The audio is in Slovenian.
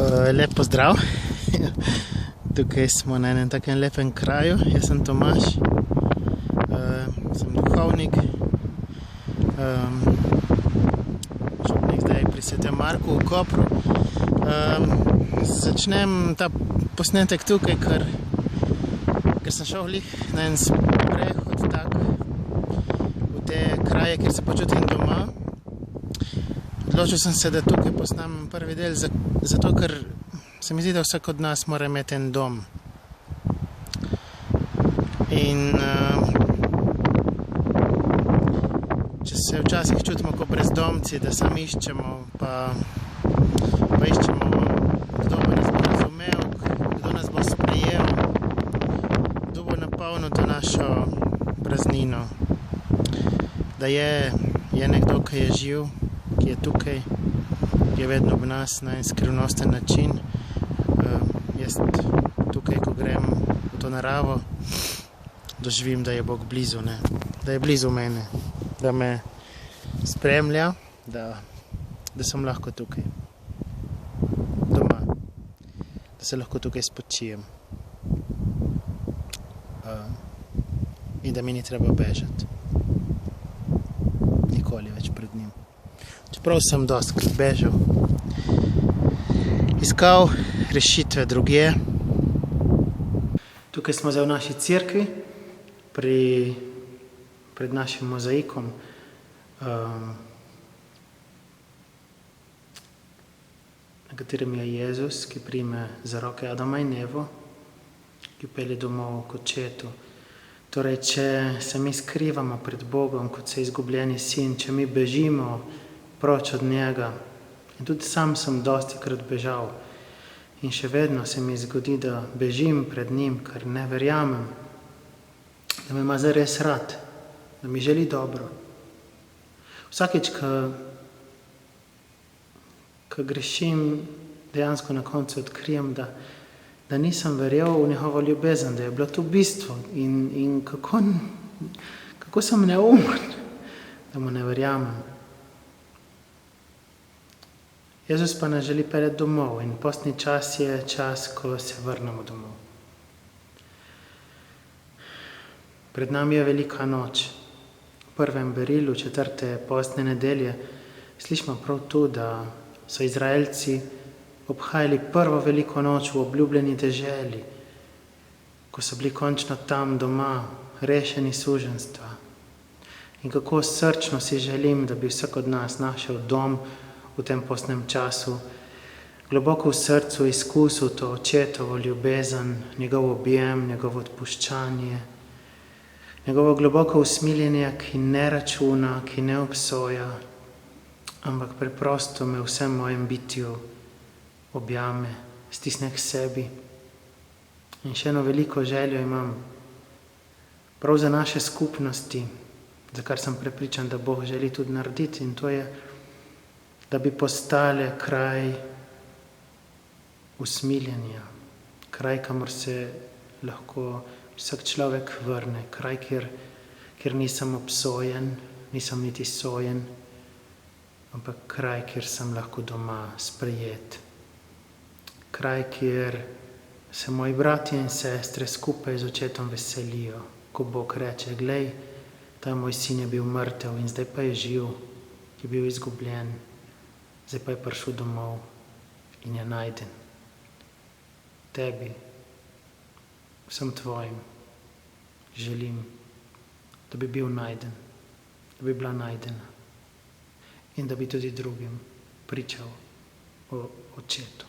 Lep pozdrav. Tukaj smo na enem takem lepem kraju. Jaz sem Tomaž, sem duhovnik, župnik zdaj pri Svetem Marku v Kopru. Začnem ta posnetek tukaj, ker sem šel na en sprehod tak v te kraje, kjer se počutim doma. Odločil sem se, da tukaj posnamem prvi del, zato ker se mi zdi, da vsak od nas mora imeti en dom. In če se včasih čutimo kot brezdomci, da sami iščemo, pa iščemo, kdo bo nas bo razumel, kdo nas bo sprejel, kdo bo napolnil to našo praznino. Da je nekdo, ki je živ, ki je tukaj, ki je vedno ob nas na en skrivnosten način. Jaz tukaj, ko grem v to naravo, doživim, da je Bog blizu, ne? Da je blizu mene, da me spremlja, da sem lahko tukaj doma, da se lahko tukaj spočijem in da mi ni treba bežati nikoli več pred njim. Čeprav sem dostikrat bežal, iskal rešitve drugje. Tukaj smo zdaj v naši cerkvi, pred našim mozaikom. Na katerem je Jezus, ki prime za roke Adama in Evo, ki pelje domov k očetu. Torej, če se mi skrivamo pred Bogom kot se izgubljeni sin, če mi bežimo proč od njega, in tudi sam sem dostikrat bežal in še vedno se mi zgodi, da bežim pred njim, ker ne verjamem, da me ima zares rad, da mi želi dobro. Vsakič, ko grešim, dejansko na koncu odkrijem, da nisem verjel v njegovo ljubezen, da je bilo to bistvo in kako sem neumen, da mu ne verjamem. Jezus pa nas želi peljati domov in postni čas je čas, ko se vrnemo domov. Pred nami je velika noč. V prvem berilu 4. postne nedelje slišimo prav to, da so Izraelci obhajali prvo veliko noč v obljubljeni deželi, ko so bili končno tam doma, rešeni suženjstva. In kako srčno si želim, da bi vsak od nas našel dom v tem postnem času, globoko v srcu izkusil to očetovo ljubezen, njegov objem, njegovo odpuščanje, njegovo globoko usmiljenje, ki ne računa, ki ne obsoja, ampak preprosto me v vsem mojem bitju objame, stisne k sebi. In še eno veliko željo imam prav za naše skupnosti, za kar sem prepričan, da Bog želi tudi narediti, in to je, da bi postale kraj usmiljenja, kraj, kamor se lahko vsak človek vrne, kraj, kjer nisem obsojen, nisem niti sojen, ampak kraj, kjer sem lahko doma sprejet. Kraj, kjer se moji bratje in sestre skupaj z očetom veselijo, ko Bog reče, glej, ta moj sin je bil mrtev in zdaj pa je živ, je bil izgubljen, zdaj pa je prišel domov in je najden. Tebi, vsem tvojim, želim, da bi bil najden, da bi bila najdena in da bi tudi drugim pričal o očetu.